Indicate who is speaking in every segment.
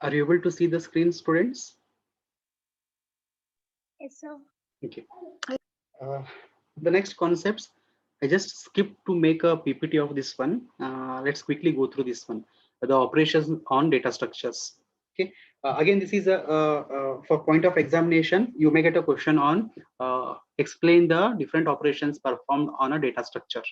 Speaker 1: Are you able to see the screen, students?
Speaker 2: Yes, sir.
Speaker 1: Okay. Uh, the next concepts, I just skipped to make a PPT of this one. Let's quickly go through this one. The operations on data structures. Okay. Again, this is for point of examination. You may get a question on explain the different operations performed on a data structure.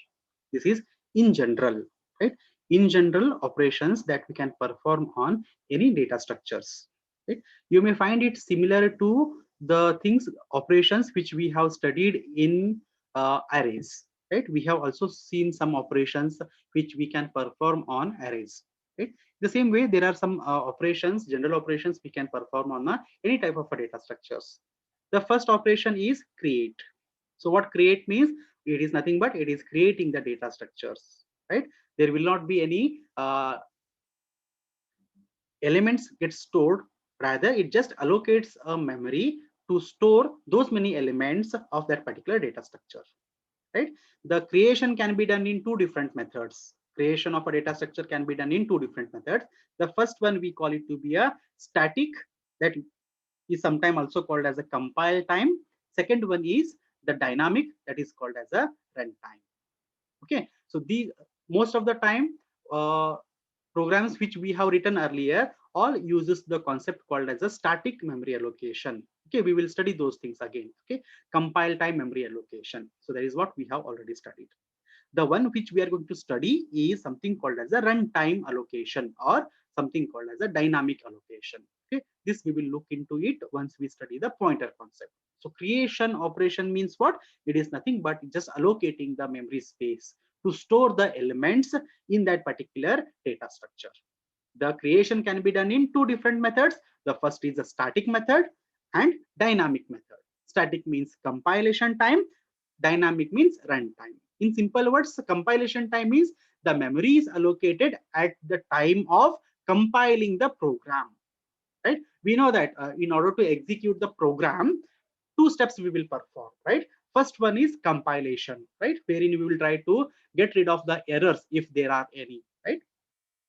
Speaker 1: This is in general, right? In general, operations that we can perform on any data structures. Right? You may find it similar to the things operations which we have studied in arrays, right? We have also seen some operations which we can perform on arrays, right? The same way there are some operations, general operations we can perform on any type of a data structures. The first operation is create. So what create means, it is nothing but it is creating the data structures, right? There will not be any elements get stored, rather it just allocates a memory to store those many elements of that particular data structure, right? The creation can be done in two different methods. Creation of a data structure can be done in two different methods. The first one we call it to be a static, that is sometimes also called as a compile time. Second one is the dynamic, that is called as a runtime. Okay, so the most of the time programs which we have written earlier all uses the concept called as a static memory allocation. Okay, we will study those things again. Okay, compile time memory allocation, so that is what we have already studied. The one which we are going to study is something called as a runtime allocation or something called as a dynamic allocation. Okay, this we will look into it once we study the pointer concept. So creation operation means what? It is nothing but just allocating the memory space to store the elements in that particular data structure. The creation can be done in two different methods. The first is a static method and dynamic method. Static means compilation time, dynamic means runtime. In simple words, compilation time means the memory is allocated at the time of compiling the program, right? We know that in order to execute the program, two steps we will perform, right? First one is compilation, right? Wherein we will try to get rid of the errors if there are any, right?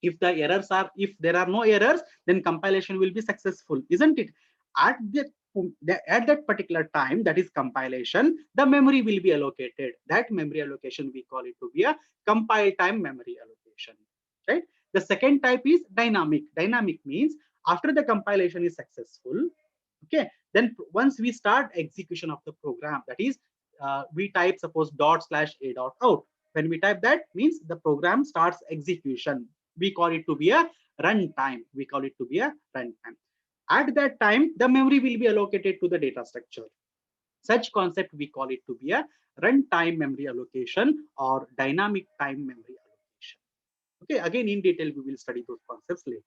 Speaker 1: If there are no errors, then compilation will be successful, isn't it? At that particular time, that is compilation, the memory will be allocated. That memory allocation we call it to be a compile time memory allocation, right? The second type is dynamic. Dynamic means after the compilation is successful, okay, then once we start execution of the program, that is we type suppose dot slash a dot out. When we type that, means the program starts execution. We call it to be a runtime. We call it to be a runtime. At that time, the memory will be allocated to the data structure. Such concept we call it to be a runtime memory allocation or dynamic time memory allocation. Okay, again in detail we will study those concepts later.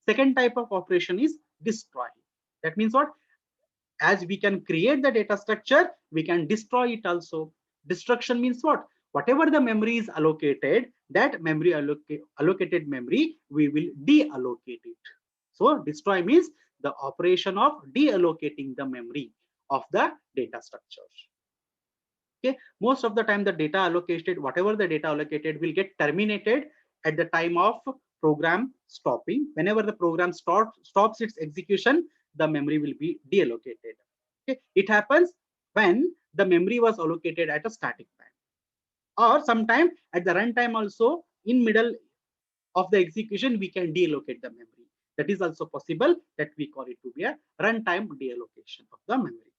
Speaker 1: Second type of operation is destroy. That means what? As we can create the data structure, we can destroy it also. Destruction means what? Whatever the memory is allocated, that memory allocated memory, we will deallocate it. So destroy means the operation of deallocating the memory of the data structure. Okay, most of the time the data allocated, whatever the data allocated will get terminated at the time of program stopping. Whenever the program stops its execution, the memory will be deallocated. Okay, it happens when the memory was allocated at a static time, or sometime at the runtime also, in middle of the execution we can deallocate the memory. That is also possible, that we call it to be a runtime deallocation of the memory.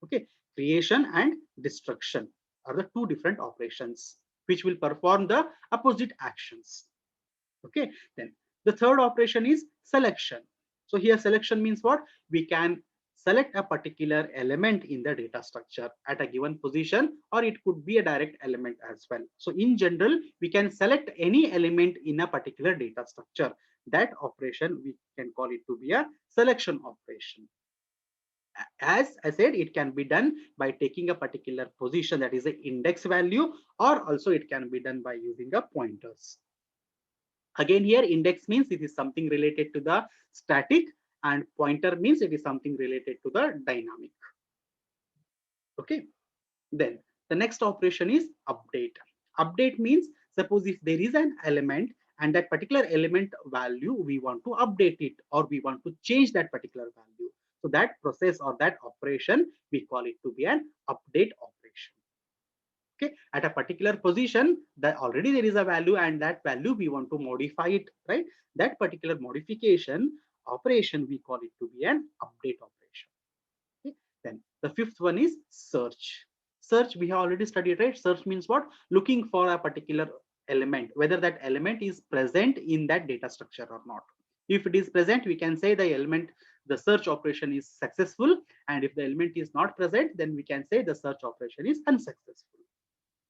Speaker 1: Okay, creation and destruction are the two different operations which will perform the opposite actions. Okay, then the third operation is selection. So here selection means what? We can select a particular element in the data structure at a given position, or it could be a direct element as well. So in general, we can select any element in a particular data structure. That operation we can call it to be a selection operation. As I said, it can be done by taking a particular position, that is an index value, or also it can be done by using a pointers. Again here index means it is something related to the static, and pointer means it is something related to the dynamic. Okay, then the next operation is update. Update means suppose if there is an element and that particular element value we want to update it, or we want to change that particular value. So that process or that operation, we call it to be an update operation. Okay, at a particular position that already there is a value, and that value we want to modify it, right? That particular modification operation, we call it to be an update operation. Okay. Then the fifth one is search. Search we have already studied, right? Search means what? Looking for a particular element, whether that element is present in that data structure or not. If it is present, we can say the search operation is successful, and if the element is not present, then we can say the search operation is unsuccessful.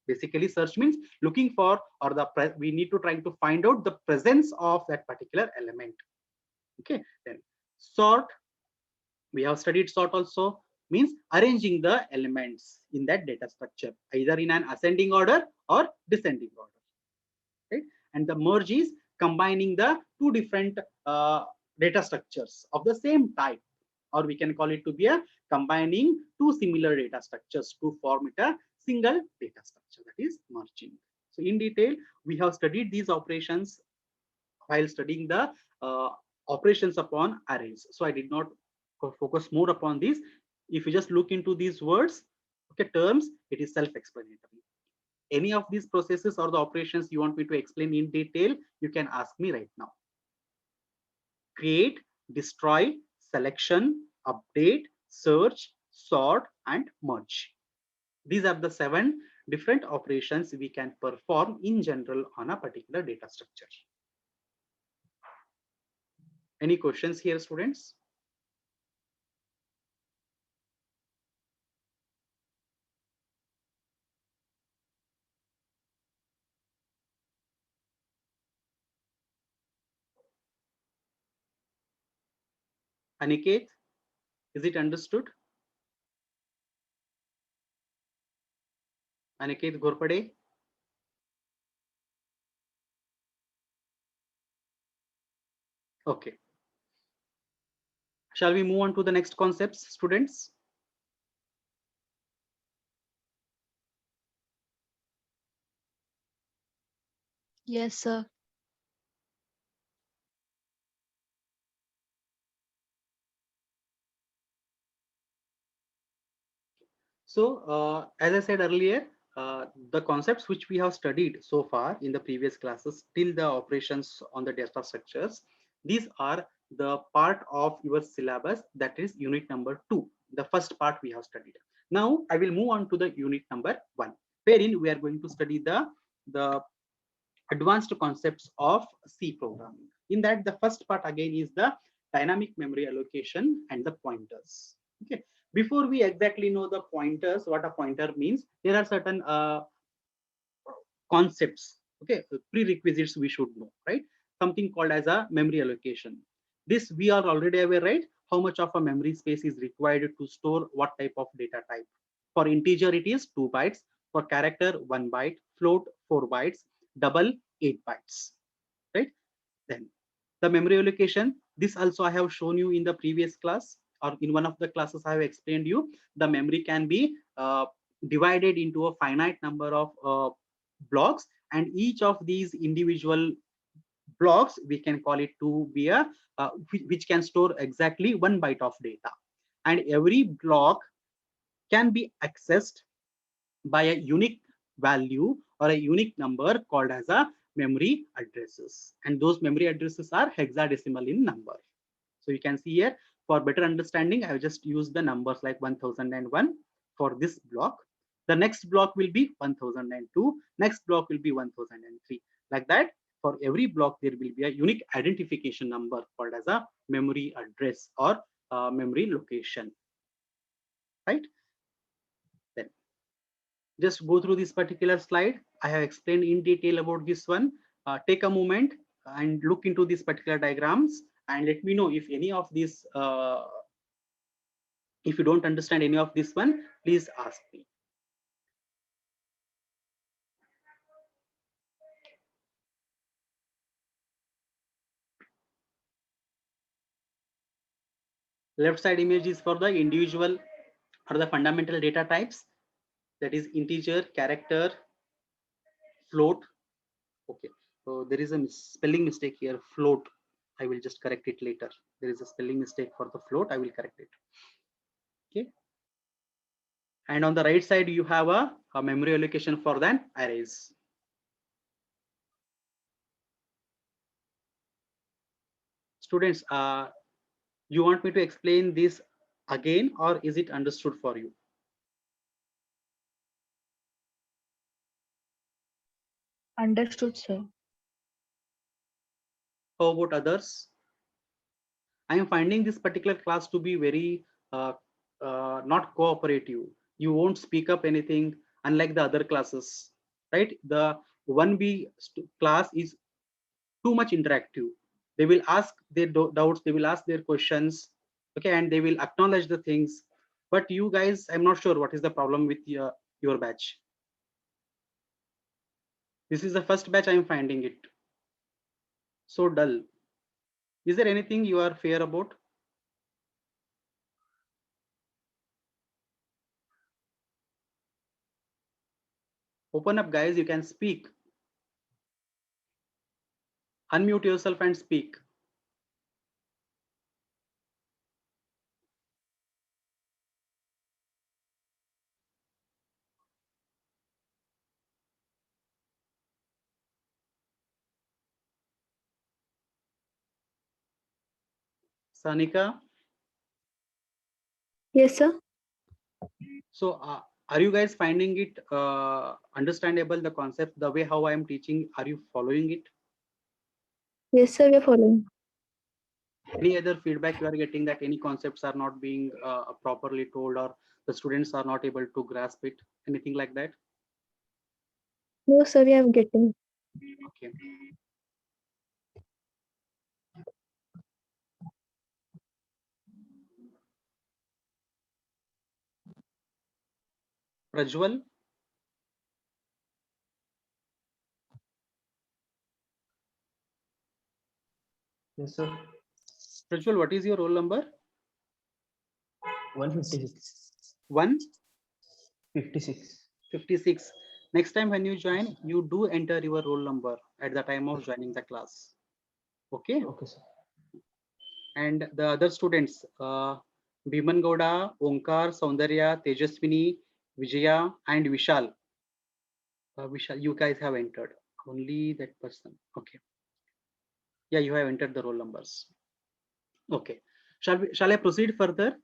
Speaker 1: Basically, search means looking for, or we need to try to find out the presence of that particular element. Okay, then sort, we have studied sort also, means arranging the elements in that data structure either in an ascending order or descending order, right? And the merge is combining the two different data structures of the same type, or we can call it to be a combining two similar data structures to form it a single data structure, that is merging. So in detail, we have studied these operations while studying the operations upon arrays. So I did not focus more upon this. If you just look into these words, okay, terms, it is self-explanatory. Any of these processes or the operations you want me to explain in detail, you can ask me right now. Create, destroy, selection, update, search, sort, and merge. These are the 7 different operations we can perform in general on a particular data structure. Any questions here, students? Aniket, is it understood? Aniket Ghorpade? Okay. Shall we move on to the next concepts, students?
Speaker 2: Yes, sir.
Speaker 1: So, as I said earlier, the concepts which we have studied so far in the previous classes till the operations on the data structures, these are the part of your syllabus, that is unit number 2, the first part we have studied. Now I will move on to the unit number 1, wherein we are going to study the advanced concepts of C programming. In that, the first part again is the dynamic memory allocation and the pointers. Okay. Before we exactly know the pointers, what a pointer means, there are certain concepts, okay, prerequisites we should know, right? Something called as a memory allocation. This we are already aware, right? How much of a memory space is required to store what type of data type. For integer, it is 2 bytes. For character, 1 byte. Float, 4 bytes. Double, 8 bytes, right? Then the memory allocation, this also I have shown you in the previous class, or in one of the classes I have explained you. The memory can be divided into a finite number of blocks, and each of these individual blocks we can call it to be a which can store exactly 1 byte of data, and every block can be accessed by a unique value or a unique number called as a memory addresses, and those memory addresses are hexadecimal in number. So you can see here, for better understanding, I have just used the numbers like 1001 for this block. The next block will be 1002, next block will be 1003. Like that, for every block there will be a unique identification number called as a memory address or memory location, right? Then just go through this particular slide. I have explained in detail about this one. Take a moment and look into these particular diagrams and let me know if any of these, if you don't understand any of this one, please ask me. Left side image is for the individual or the fundamental data types, that is integer, character, float. Okay. So there is a spelling mistake here, float. I will just correct it later. There is a spelling mistake for the float. I will correct it. Okay. And on the right side, you have a memory allocation for the arrays. Students, you want me to explain this again, or is it understood for you?
Speaker 2: Understood, sir.
Speaker 1: How about others? I am finding this particular class to be very not cooperative. You won't speak up anything, unlike the other classes, right? The 1B class is too much interactive. They will ask their doubts, they will ask their questions, okay, and they will acknowledge the things. But you guys, I'm not sure what is the problem with your batch. This is the first batch I'm finding it so dull. Is there anything you are fear about? Open up, guys. You can speak. Unmute yourself and speak. Sanika.
Speaker 2: Yes, sir.
Speaker 1: So are you guys finding it understandable, the concept, the way how I am teaching? Are you following it?
Speaker 2: Yes, sir, we are following.
Speaker 1: Any other feedback you are getting that any concepts are not being properly told, or the students are not able to grasp it? Anything like that?
Speaker 2: No, sir, we are getting.
Speaker 1: Okay. Prajwal.
Speaker 3: Yes, sir.
Speaker 1: Prajwal, what is your roll number?
Speaker 3: 156.
Speaker 1: 156. 56. Next time when you join, you do enter your roll number at the time of joining the class. Okay.
Speaker 3: Okay, sir.
Speaker 1: And the other students, Bhiman Gowda, Onkar, Saundarya, Tejaswini, Vijaya, and Vishal. Vishal, you guys have entered. Only that person. Okay. Yeah, you have entered the roll numbers. Okay. Shall I proceed further?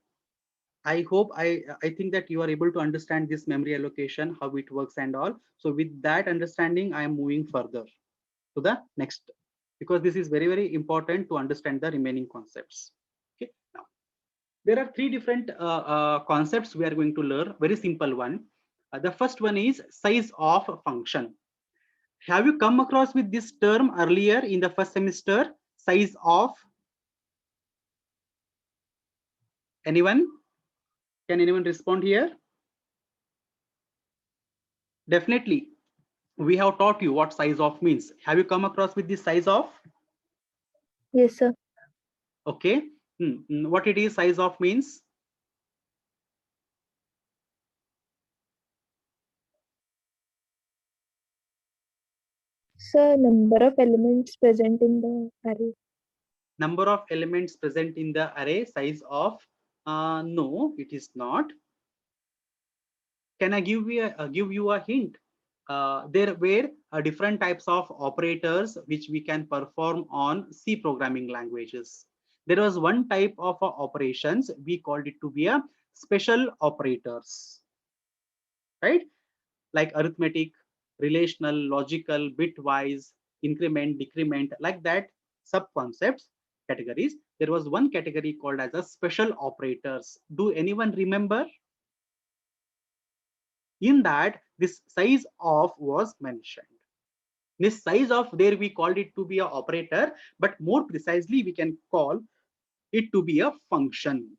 Speaker 1: I hope I think that you are able to understand this memory allocation, how it works and all. So with that understanding, I am moving further to the next, because this is very, very important to understand the remaining concepts. Okay. Now, there are three different concepts we are going to learn. Very simple one. The first one is size of function. Have you come across with this term earlier in the first semester? Size of. Anyone? Can anyone respond here? Definitely. We have taught you what size of means. Have you come across with this size of?
Speaker 2: Yes, sir.
Speaker 1: Okay. What it is, size of means?
Speaker 2: Sir, number of elements present in the array.
Speaker 1: Number of elements present in the array. Size of? No, it is not. Can I give you a hint? There were different types of operators which we can perform on C programming languages. There was one type of operations, we called it to be a special operators, right? Like arithmetic, relational, logical, bitwise, increment, decrement, like that sub concepts, categories. There was one category called as a special operators. Do anyone remember? In that, this size of was mentioned. This size of, there we called it to be an operator, but more precisely we can call it to be a function.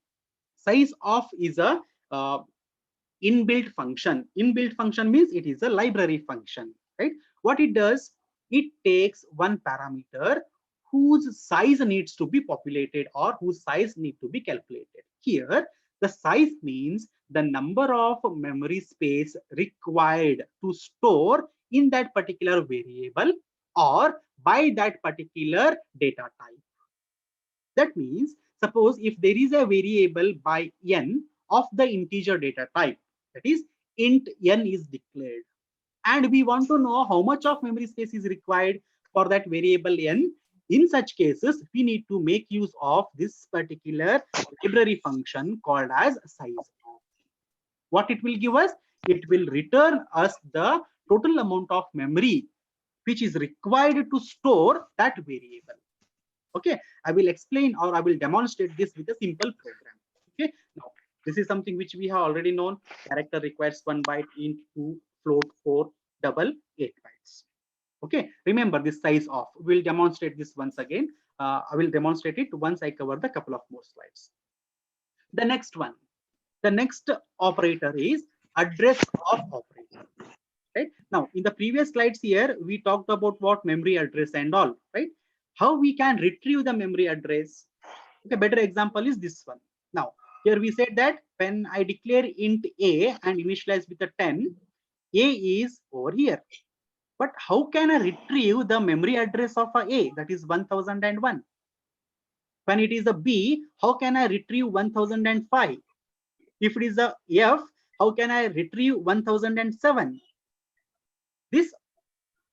Speaker 1: Size of is a inbuilt function. Inbuilt function means it is a library function, right? What it does, it takes one parameter whose size needs to be populated or whose size need to be calculated. Here, the size means the number of memory space required to store in that particular variable or by that particular data type. That means, suppose if there is a variable by n of the integer data type, that is int n is declared, and we want to know how much of memory space is required for that variable n. In such cases, we need to make use of this particular library function called as size of. What it will give us? It will return us the total amount of memory which is required to store that variable. Okay, I will explain or I will demonstrate this with a simple program. Okay, now this is something which we have already known. Character requires 1 byte, int 2, float 4, double 8 bytes. Okay, remember this size of. We'll demonstrate this once again. I will demonstrate it once I cover the couple of more slides. The next one, the next operator is address of operator. Right now, in the previous slides here, we talked about what memory address and all. Right, how we can retrieve the memory address. Okay, better example is this one. Now, here we said that when I declare int a and initialize with a 10, a is over here. But how can I retrieve the memory address of a, that is 1001? When it is a b, how can I retrieve 1005? If it is a f, how can I retrieve 1007? This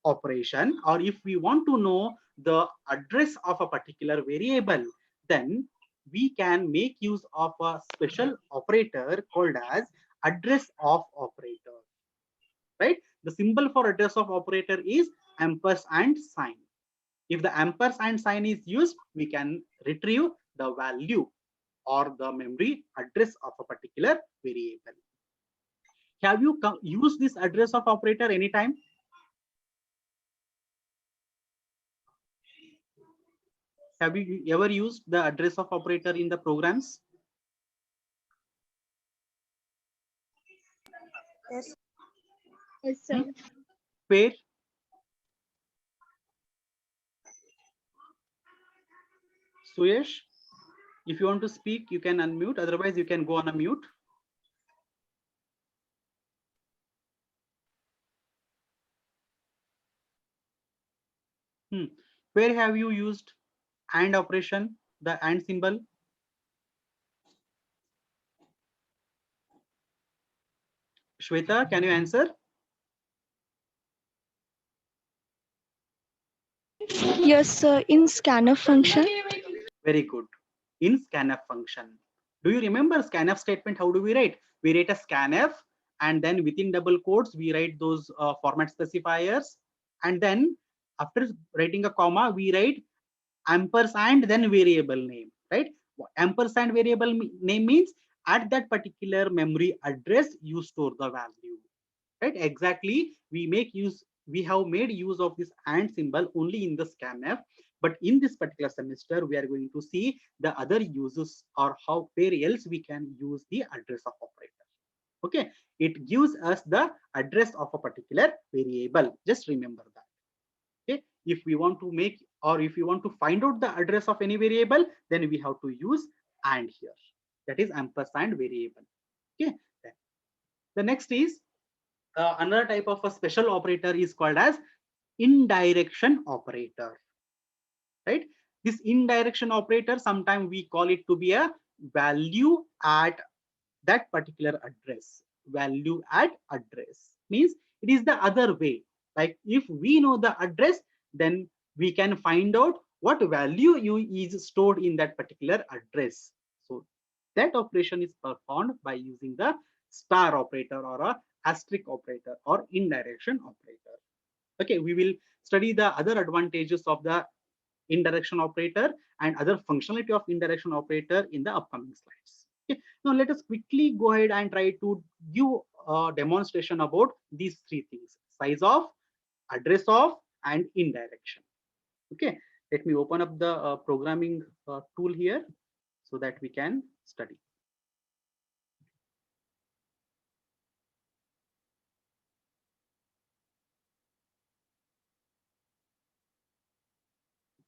Speaker 1: operation, or if we want to know the address of a particular variable, then we can make use of a special operator called as address of operator. Right, the symbol for address of operator is ampersand sign. If the ampersand sign is used, we can retrieve the value or the memory address of a particular variable. Have you used this address of operator anytime? Have you ever used the address of operator in the programs?
Speaker 4: Yes.
Speaker 2: Yes, sir.
Speaker 1: Where? Suyesh, if you want to speak, you can unmute. Otherwise, you can go on a mute. Where have you used AND operation, the AND symbol? Shweta, can you answer?
Speaker 2: Yes, sir. In scanf function.
Speaker 1: Very good. In scanf function. Do you remember scanf statement? How do we write? We write a scanf, and then within double quotes, we write those format specifiers. And then after writing a comma, we write ampersand, then variable name, right? Ampersand variable name means at that particular memory address, you store the value, right? Exactly. We have made use of this AND symbol only in the scanf, but in this particular semester, we are going to see the other uses or how where else we can use the address of operator. Okay, it gives us the address of a particular variable. Just remember that. Okay, if we want to make or if we want to find out the address of any variable, then we have to use AND here. That is ampersand variable. Okay, then the next is another type of a special operator is called as indirection operator. Right, this indirection operator, sometimes we call it to be a value at that particular address. Value at address means it is the other way. Like if we know the address, then we can find out what value is stored in that particular address. So that operation is performed by using the star operator or a asterisk operator or indirection operator. Okay, we will study the other advantages of the indirection operator and other functionality of indirection operator in the upcoming slides. Okay, now let us quickly go ahead and try to give a demonstration about these three things: size of, address of, and indirection. Okay, let me open up the programming tool here so that we can study.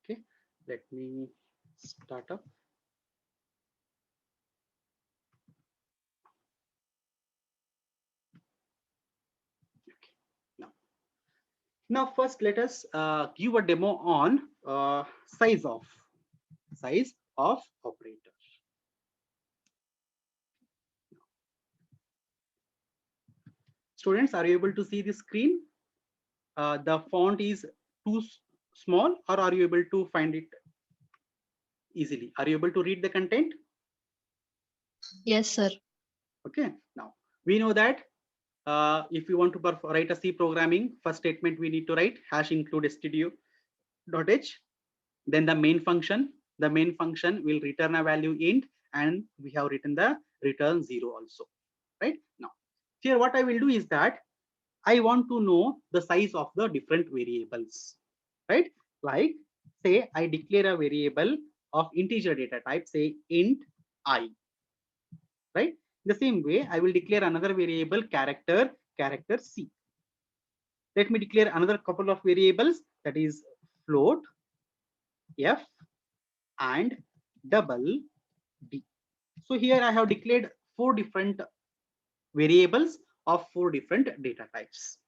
Speaker 1: Okay, let me start up. Now first let us give a demo on size of operator. Students, are you able to see the screen? The font is too small, or are you able to find it easily? Are you able to read the content?
Speaker 4: Yes, sir.
Speaker 1: Okay, now we know that if you want to write a C programming, first statement we need to write hash include stdio.h. Then the main function. The main function will return a value int, and we have written the return 0 also. Right now, here what I will do is that I want to know the size of the different variables. Right? Like say I declare a variable of integer data type, say int I. Right? The same way, I will declare another variable character C. Let me declare another couple of variables, that is float f and double d. So here I have declared 4 different variables of 4 different data types.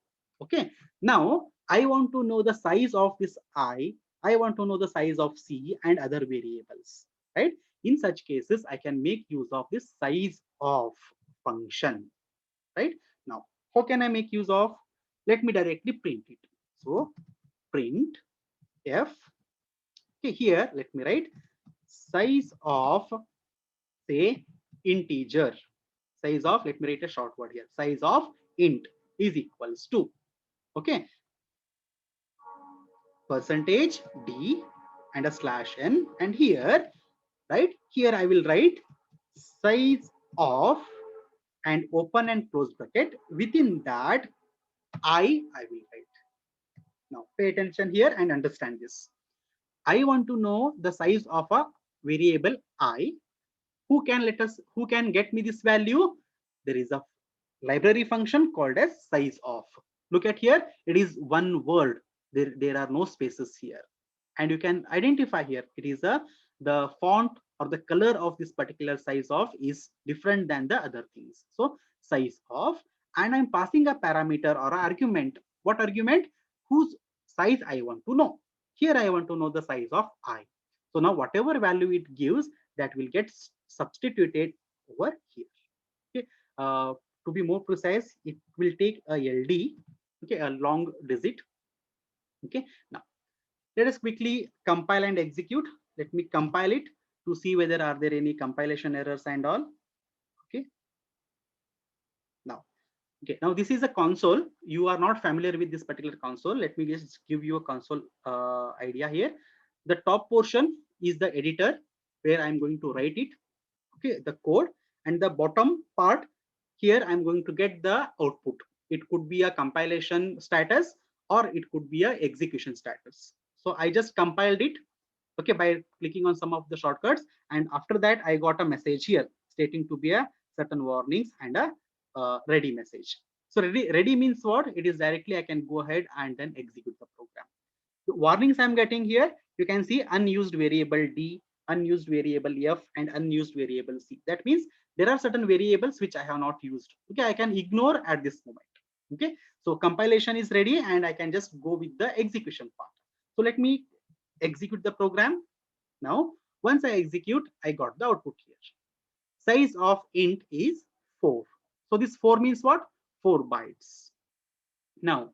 Speaker 1: Okay. Now I want to know the size of this I want to know the size of c and other variables. Right? In such cases, I can make use of this size of function. Right? Now, how can I make use of? Let me directly print it. So print f. Okay, here let me write size of, say, integer. Size of, let me write a short word here. Size of int is equals to, okay, percentage d and a slash n, and here, right here I will write size of and open and close bracket. Within that I will write. Now pay attention here and understand this. I want to know the size of a variable I. Who can get me this value? There is a library function called as size of. Look at here, it is one word. There are no spaces here. And you can identify here, it is the font or the color of this particular size of is different than the other things. So size of, and I'm passing a parameter or an argument. What argument? Whose size I want to know. Here I want to know the size of I. So now whatever value it gives, that will get substituted over here. Okay. To be more precise, it will take a LD, okay, a long digit. Okay. Now let us quickly compile and execute. Let me compile it to see whether are there any compilation errors and all. Okay. Now, okay. Now this is a console. You are not familiar with this particular console. Let me just give you a console idea here. The top portion is the editor where I'm going to write it. Okay, the code, and the bottom part here I'm going to get the output. It could be a compilation status or it could be a execution status. So I just compiled it, okay, by clicking on some of the shortcuts, and after that I got a message here stating to be a certain warnings and a ready message. So ready means what? It is directly I can go ahead and then execute the program. The warnings I'm getting here, you can see unused variable d, unused variable f, and unused variable c. That means there are certain variables which I have not used. Okay, I can ignore at this moment. Okay, so compilation is ready and I can just go with the execution part. So let me execute the program. Now, once I execute, I got the output here. Size of int is 4. So this 4 means what? 4 bytes. Now,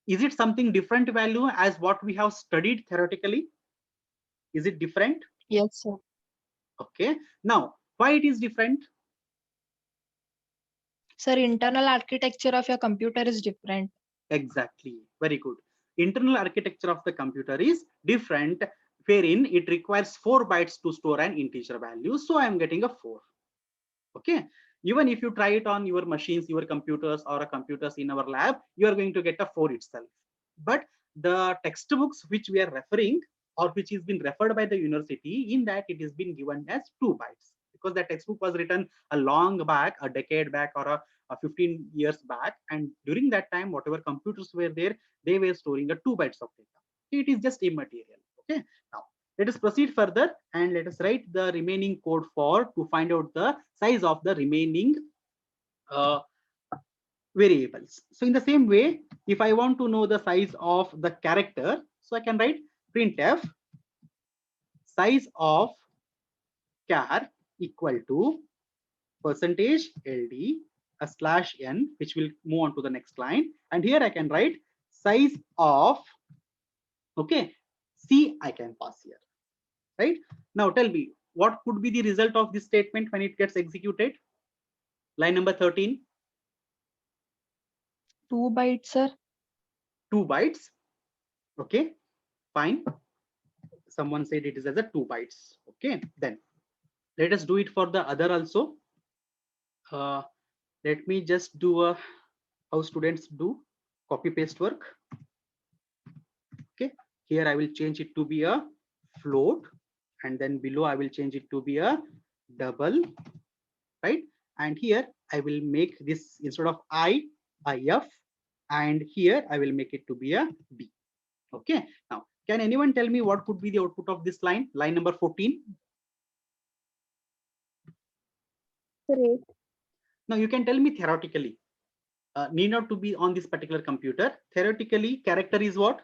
Speaker 1: is it something different value as what we have studied theoretically? Is it different?
Speaker 4: Yes, sir.
Speaker 1: Okay. Now, why it is different?
Speaker 4: Sir, internal architecture of your computer is different.
Speaker 1: Exactly. Very good. Internal architecture of the computer is different, wherein it requires 4 bytes to store an integer value. So I am getting a 4. Okay. Even if you try it on your machines, your computers, or computers in our lab, you are going to get a 4 itself. But the textbooks which we are referring, or which is been referred by the university, in that it is been given as 2 bytes, because the textbook was written a long back, a decade back, or a 15 years back, and during that time whatever computers were there, they were storing a 2 bytes of data. It is just immaterial. Okay. Now let us proceed further and let us write the remaining code to find out the size of the remaining variables. So in the same way, if I want to know the size of the character, so I can write printf size of char equal to percentage ld a slash n, which will move on to the next line. And here I can write size of, okay, c I can pass here, right? Now tell me, what could be the result of this statement when it gets executed? Line number 13.
Speaker 4: 2 bytes, sir.
Speaker 1: 2 bytes. Okay, fine. Someone said it is as a 2 bytes. Okay, then let us do it for the other also. Let me just do a how students do copy paste work. Okay, here I will change it to be a float, and then below I will change it to be a double, right? And here I will make this, instead of I, if, and here I will make it to be a b. Okay, now can anyone tell me what could be the output of this line, line number 14?
Speaker 2: Great.
Speaker 1: Now you can tell me theoretically, need not to be on this particular computer. Theoretically, character is what?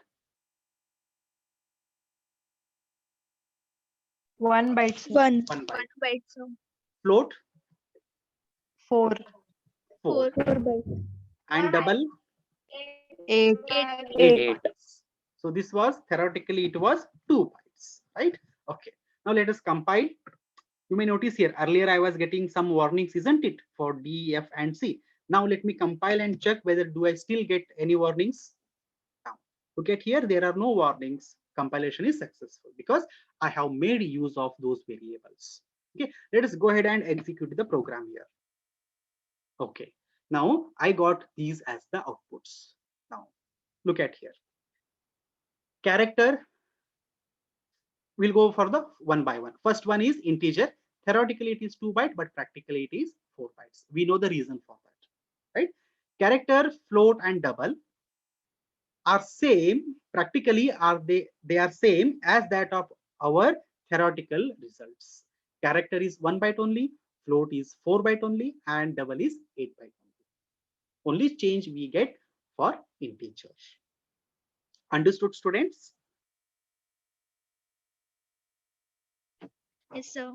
Speaker 4: 1 byte, sir.
Speaker 2: 1.
Speaker 1: 1 byte.
Speaker 2: 1 byte. So
Speaker 1: Float
Speaker 4: 4.
Speaker 1: 4.
Speaker 2: 4 bytes.
Speaker 1: And double
Speaker 4: 8.
Speaker 1: 8 bytes. So this was theoretically it was 2 bytes, right? Okay. Now let us compile. You may notice here earlier I was getting some warnings, isn't it, for D, F, and C. Now let me compile and check whether do I still get any warnings. Now look at here, there are no warnings. Compilation is successful because I have made use of those variables. Okay, let us go ahead and execute the program here. Okay, now I got these as the outputs. Now look at here. Character, we'll go for the one by one. First one is integer. Theoretically it is 2 bytes, but practically it is 4 bytes. We know the reason for that, right? Character, float, and double are same. Practically are they are same as that of our theoretical results. Character is 1 byte only, float is 4 byte only, and double is 8 byte only. Only change we get for integer. Understood, students?
Speaker 2: Yes, sir.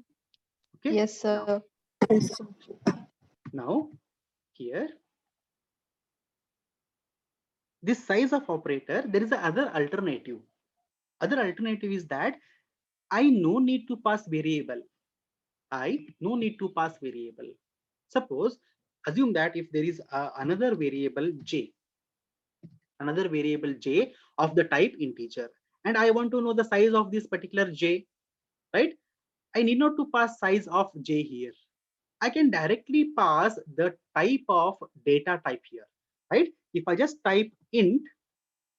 Speaker 1: Okay.
Speaker 4: Yes, sir.
Speaker 1: Now here, this size of operator, there is a other alternative. Other alternative is that I no need to pass variable. I no need to pass variable. Suppose, assume that if there is another variable j of the type integer, and I want to know the size of this particular j, right? I need not to pass size of j here. I can directly pass the type of data type here, right? If I just type int,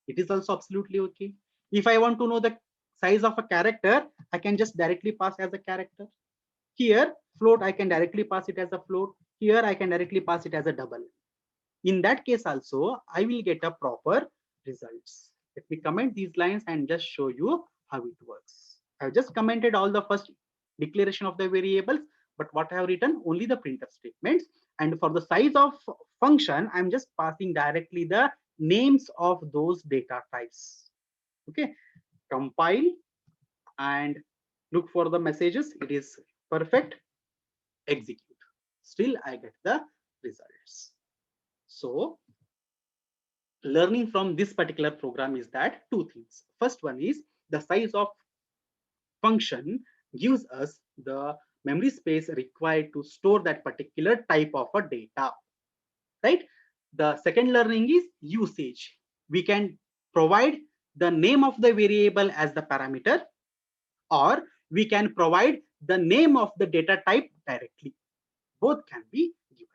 Speaker 1: it is also absolutely okay. If I want to know the size of a character, I can just directly pass as a character. Here, float, I can directly pass it as a float. Here, I can directly pass it as a double. In that case also, I will get a proper results. Let me comment these lines and just show you how it works. I've just commented all the first declaration of the variables, but what I have written only the printf statements. And for the size of function, I'm just passing directly the names of those data types. Okay, compile and look for the messages. It is perfect. Execute. Still, I get the results. So learning from this particular program is that two things. First one is the size of function gives us the memory space required to store that particular type of a data, right? The second learning is usage. We can provide the name of the variable as the parameter, or we can provide the name of the data type directly. Both can be given.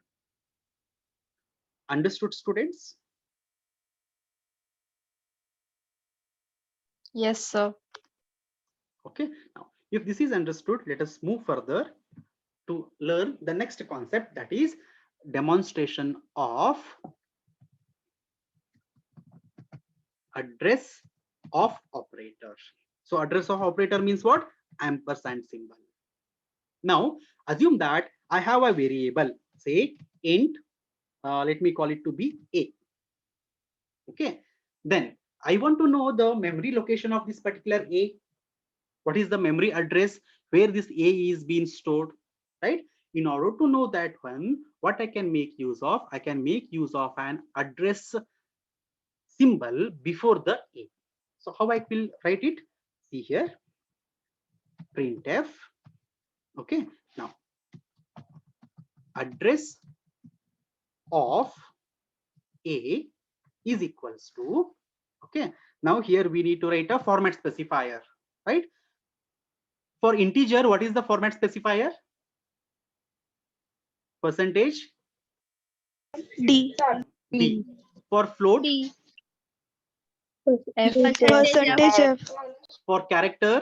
Speaker 1: Understood, students?
Speaker 4: Yes, sir.
Speaker 1: Okay, now if this is understood, let us move further to learn the next concept, that is demonstration of address of operator. So address of operator means what? Ampersand symbol. Now assume that I have a variable, say int, let me call it to be a. Okay, then I want to know the memory location of this particular A. What is the memory address where this A is being stored, right? In order to know that one, what I can make use of, I can make use of an address symbol before the A. So how I will write it? See here, printf. Okay, now address of A is equals to, okay, now here we need to write a format specifier, right? For integer, what is the format specifier? Percentage
Speaker 2: D.
Speaker 1: D. For float,
Speaker 4: D.
Speaker 2: Percentage F.
Speaker 1: for character,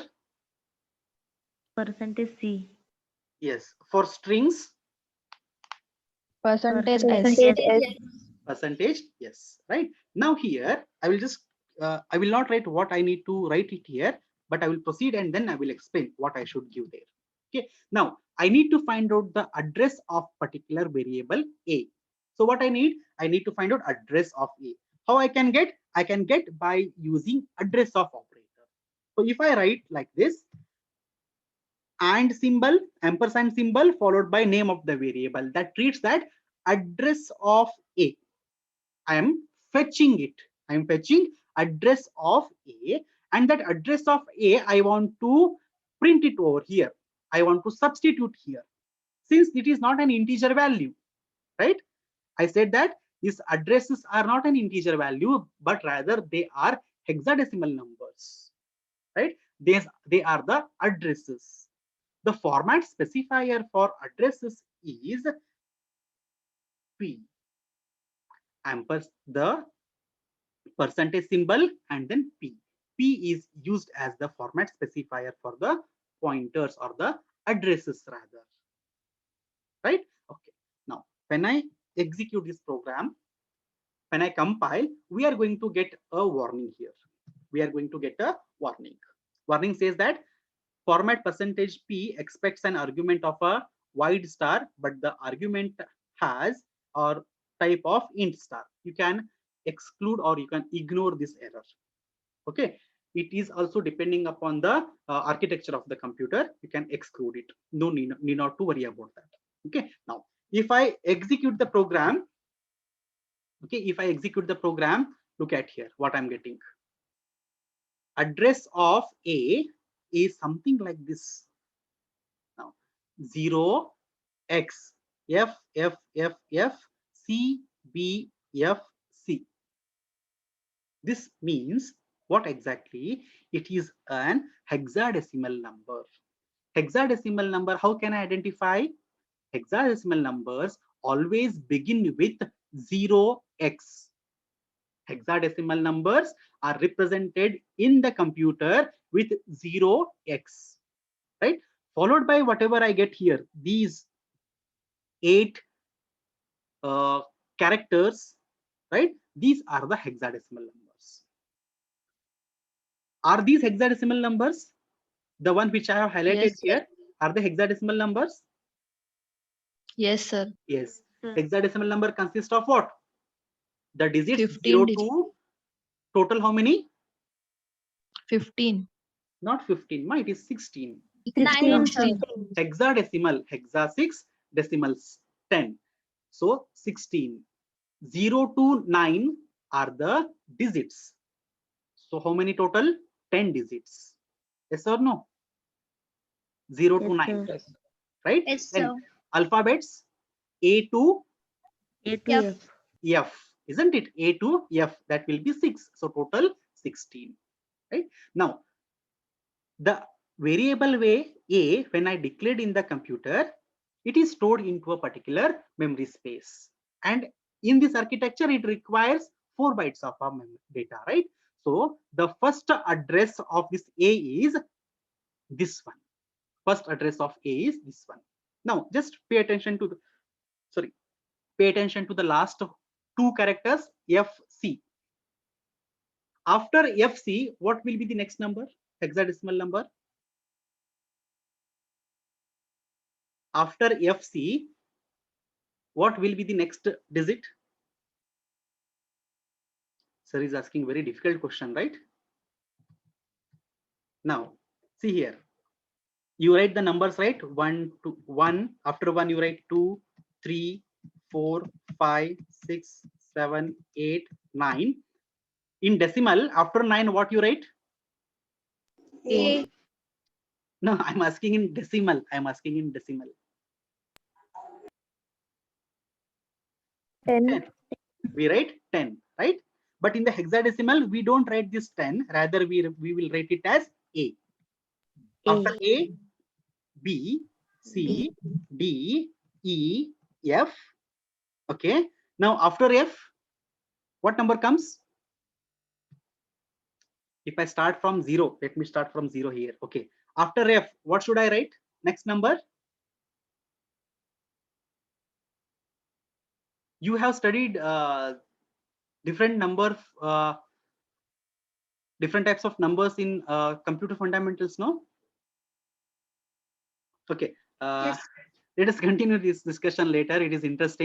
Speaker 3: Percentage C.
Speaker 1: yes. For strings,
Speaker 4: Percentage
Speaker 2: Percentage
Speaker 4: S.
Speaker 2: S.
Speaker 1: percentage, yes, right? Now here, I will just, I will not write what I need to write it here, but I will proceed and then I will explain what I should give there. Okay, now I need to find out the address of particular variable A. So what I need to find out address of A. How I can get? I can get by using address of operator. So if I write like this, and symbol, ampersand symbol followed by name of the variable, that treats that address of A. I am fetching it. I am fetching address of A, and that address of A, I want to print it over here. I want to substitute here. Since it is not an integer value, right? I said that these addresses are not an integer value, but rather they are hexadecimal numbers, right? They are the addresses. The format specifier for addresses is P. Ampersand the percentage symbol and then P. P is used as the format specifier for the pointers or the addresses rather, right? Okay. Now, when I execute this program, when I compile, we are going to get a warning here. We are going to get a warning. Warning says that format percentage P expects an argument of a wide star, but the argument has or type of int star. You can exclude or you can ignore this error. Okay, it is also depending upon the architecture of the computer. You can exclude it. No need not to worry about that. Okay, now if I execute the program, okay, if I execute the program, look at here what I'm getting. Address of A is something like this. Now 0 x f f f f c b f c. This means what exactly? It is an hexadecimal number. Hexadecimal number, how can I identify? Hexadecimal numbers always begin with 0x. Hexadecimal numbers are represented in the computer with 0x, right? Followed by whatever I get here, these 8 characters, right? These are the hexadecimal numbers. Are these hexadecimal numbers? The one which I have highlighted
Speaker 4: Yes, sir.
Speaker 1: here, are they hexadecimal numbers?
Speaker 4: Yes, sir.
Speaker 1: Yes.
Speaker 3: Sir.
Speaker 1: Hexadecimal number consists of what? The digits
Speaker 4: 15
Speaker 1: 0
Speaker 4: digits.
Speaker 1: to total how many?
Speaker 4: 15.
Speaker 1: Not 15, it is 16.
Speaker 4: 16.
Speaker 1: Hexadecimal, hexa 6, decimals 10. So 16. 0 to 9 are the digits. So how many total? 10 digits. Yes or no? 0 to 9,
Speaker 3: Sir.
Speaker 1: right?
Speaker 2: Yes,
Speaker 1: Then
Speaker 2: sir.
Speaker 1: alphabets A to
Speaker 3: A to
Speaker 2: Yep.
Speaker 3: F.
Speaker 1: F, isn't it? A to F, that will be 6. So total 16, right? Now, the variable way A, when I declared in the computer, it is stored into a particular memory space. And in this architecture, it requires 4 bytes of our data, right? So the first address of this A is this one. First address of A is this one. Now, just pay attention to the, sorry, pay attention to the last 2 characters, FC. After FC, what will be the next number? Hexadecimal number. After FC, what will be the next digit? Sir is asking very difficult question, right? Now, see here. You write the numbers, right? 1, 2, 1. After 1, you write 2, 3, 4, 5, 6, 7, 8, 9. In decimal, after 9, what you write?
Speaker 2: A.
Speaker 1: No, I'm asking in decimal. I'm asking in decimal.
Speaker 2: 10.
Speaker 1: We write 10, right? But in the hexadecimal, we don't write this 10. Rather, we will write it as A. After A, B, C, D, E, F. Okay. Now after F, what number comes? If I start from 0, let me start from 0 here. Okay. After F, what should I write? Next number? You have studied different different types of numbers in computer fundamentals, no? Okay. Let us continue this discussion later. It is interesting.